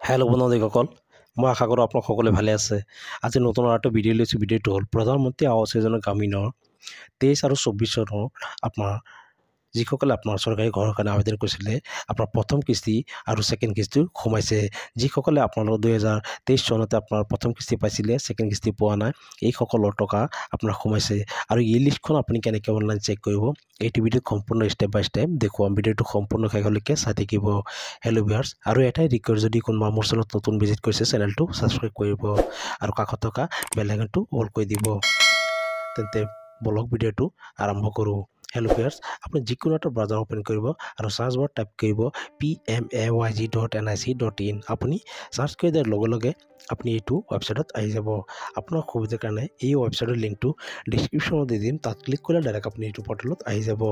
Hello' বন্ধুসকল, মই আশা কৰোঁ আপোনাক সকলোৱে ভালে আছে। আজি নতুন এটা ভিডিঅ' লৈছোঁ। ভিডিঅ'টো হ'ল প্ৰধানমন্ত্ৰী আৱাস যোজনা গ্ৰামীণৰ 23 আৰু 24 চনৰ আপোনাৰ যিসকলে আপোনাৰ চৰকাৰী ঘৰৰ কাৰণে আবেদন কৰিছিলে, আপোনাৰ প্ৰথম কিস্তি আৰু ছেকেণ্ড কিস্তি সোমাইছে। যিসকলে আপোনালোকৰ 2023 চনতে আপোনাৰ প্ৰথম কিস্তি পাইছিলে, ছেকেণ্ড কিস্তি পোৱা নাই, এইসকলৰ টকা আপোনাৰ সোমাইছে। আৰু এই লিষ্টখন আপুনি কেনেকৈ অনলাইন চেক কৰিব, এইটো ভিডিঅ'ত সম্পূৰ্ণ ষ্টেপ বাই ষ্টেপ দেখুৱাম। ভিডিঅ'টো সম্পূৰ্ণ শেষলৈকে চাই থাকিব। হেল্ল' ভিউৱাৰ্ছ, আৰু এটাই ৰিকুৱেষ্ট, যদি কোনোবা মোৰ চেনেলত নতুন ভিজিট কৰিছে, চেনেলটো ছাবস্ক্ৰাইব কৰিব আৰু কাষত থকা বেল আইকনটো অল কৰি দিব। তেন্তে বলক ভিডিঅ'টো আৰম্ভ কৰোঁ। হেল্ল' ভিউৱাৰ্ছ, আপুনি যিকোনো এটা ব্ৰাউজাৰ অ'পেন কৰিব আৰু চাৰ্চ বাৰত টাইপ কৰিব pmayg.nic.in। আপুনি চাৰ্চ কৰি দিয়াৰ লগে লগে আপুনি এইটো ৱেবছাইটত আহি যাব। আপোনাৰ সুবিধাৰ কাৰণে এই ৱেবছাইটৰ লিংকটো ডিছক্ৰিপশ্যনত দি দিম। তাত ক্লিক কৰিলে ডাইৰেক্ট আপুনি এইটো পৰ্টেলত আহি যাব।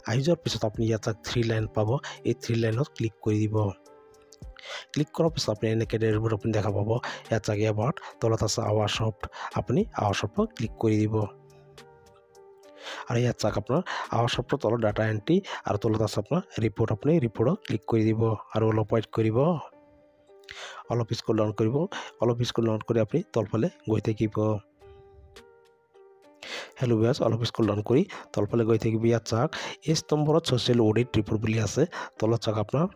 আহি যোৱাৰ পিছত আপুনি ইয়াত 3 লাইন পাব। এই 3 লাইনত ক্লিক কৰি দিব। ক্লিক কৰাৰ পিছত আপুনি এনেকৈ ডেৰবোৰ আপুনি দেখা পাব। ইয়াত চাগে এবাৰ তলত আছে আৱাৰ ছফ্ট। আপুনি আৱাৰ ছফ্টত ক্লিক কৰি দিব। আৰু ইয়াত চাওক আপোনাৰ আৱাৰ ছফ্টৰ তলত ডাটা এণ্ট্ৰি আৰু তলত আছে আপোনাৰ ৰিপৰ্ট। আপুনি ৰিপৰ্টত ক্লিক কৰি দিব আৰু অলপ ৱেইট কৰিব। অলপ স্ক্ৰল ডাউন কৰিব। অলপ স্ক্ৰল ডাউন কৰি আপুনি তলফালে গৈ থাকিব। হেল্ল' ভিউৱাৰ্ছ, অলপ স্ক্ৰল ডাউন কৰি তলফালে গৈ থাকিব। ইয়াত চাওক এই নম্বৰত ছ'চিয়েল অডিট ৰিপৰ্ট বুলি আছে। তলত চাওক আপোনাৰ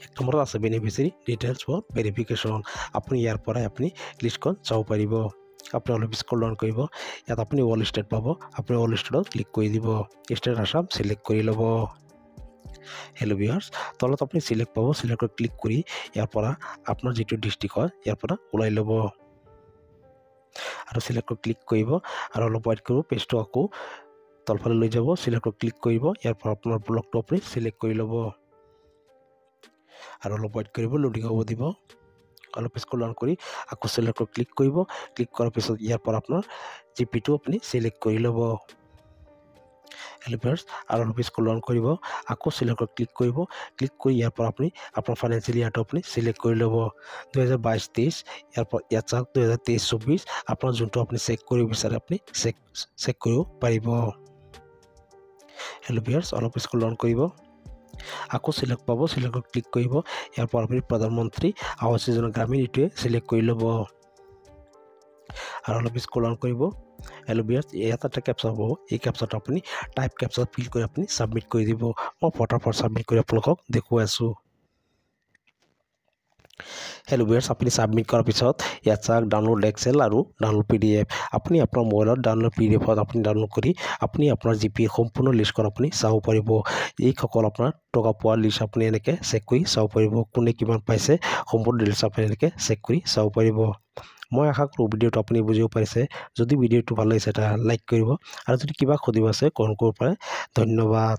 এক নম্বৰত আছে বেনিফিচিয়াৰী ডিটেইলছ ফৰ ভেৰিফিকেশ্যন। আপুনি ইয়াৰ পৰাই আপুনি লিষ্টখন চাব পাৰিব। আপুনি অলপ স্ক্ৰল ডাউন কৰিব। ইয়াত আপুনি অল ষ্টেট পাব। আপুনি অল ষ্টেটত ক্লিক কৰি দিব। ষ্টেট আসাম চিলেক্ট কৰি ল'ব। হেল্ল' ভিউৱাৰ্ছ, তলত আপুনি চিলেক্ট পাব। চিলেক্টত ক্লিক কৰি ইয়াৰ পৰা আপোনাৰ যিটো ডিষ্ট্ৰিক্ট হয় ইয়াৰ পৰা ওলাই ল'ব আৰু চিলেক্টত ক্লিক কৰিব আৰু অলপ ৱেইট কৰিব। পেজটো আকৌ তলফালে লৈ যাব। চিলেক্টত ক্লিক কৰিব। ইয়াৰ পৰা আপোনাৰ ব্লকটো আপুনি চিলেক্ট কৰি ল'ব আৰু অলপ ৱেইট কৰিব। লোডিং হ'ব দিব। অলপ স্ক্ৰল ডাউন কৰি আকৌ চিলেক্টত ক্লিক কৰিব। ক্লিক কৰাৰ পিছত ইয়াৰ পৰা আপোনাৰ জিপিটো আপুনি চিলেক্ট কৰি ল'ব। হেল্ল' ভিউৱাৰ্ছ, আৰু অলপ স্ক্ৰল ডাউন কৰিব। আকৌ চিলেক্টত ক্লিক কৰিব। ক্লিক কৰি ইয়াৰ পৰা আপুনি আপোনাৰ ফাইনেন্সিয়েল ইয়াৰটো আপুনি চিলেক্ট কৰি ল'ব। 2022-23, ইয়াত চাওক 2023-24। আপোনাৰ যোনটো আপুনি চেক কৰিব বিচাৰে আপুনি চেক কৰিব পাৰিব। হেল্ল' ভিউৱাৰ্ছ, অলপ স্ক্ৰল ডাউন কৰিব। আকৌ চিলেক্ট পাব। চিলেক্টত ক্লিক কৰিব। ইয়াৰ পৰা আপুনি প্ৰধানমন্ত্ৰী আৱাস যোজনা গ্ৰামীণ এইটোৱে চিলেক্ট কৰি ল'ব আৰু অলপ স্ক্ৰল ডাউন কৰিব। হেল্ল' ভিউৱাৰ্ছ, ইয়াত এটা কেপচা হ'ব। এই কেপচাটো আপুনি টাইপ কেপচাত ফিল কৰি আপুনি ছাবমিট কৰি দিব। মই ফটাফট ছাবমিট কৰি আপোনালোকক দেখুৱাই আছোঁ। হেল্ল' ভিউৱাৰ্ছ, আপুনি ছাবমিট কৰাৰ পিছত ইয়াত চাওক ডাউনলোড এক্সেল আৰু ডাউনলোড PDF। আপুনি আপোনাৰ মোবাইলত ডাউনলোড PDFত আপুনি ডাউনলোড কৰি আপুনি আপোনাৰ GP সম্পূৰ্ণ লিষ্টখন আপুনি চাব পাৰিব। এইসকল আপোনাৰ টকা পোৱা লিষ্ট আপুনি এনেকৈ চেক কৰি চাব পাৰিব। কোনে কিমান পাইছে সম্পূৰ্ণ ডিটেইলছ আপুনি এনেকৈ চেক কৰি চাব পাৰিব। মই আশা কৰোঁ ভিডিঅ'টো আপুনি বুজিব পাৰিছে। যদি ভিডিঅ'টো ভাল লাগিছে এটা লাইক কৰিব আৰু যদি কিবা সুধিব আছে কমেণ্ট কৰিব পাৰে। ধন্যবাদ।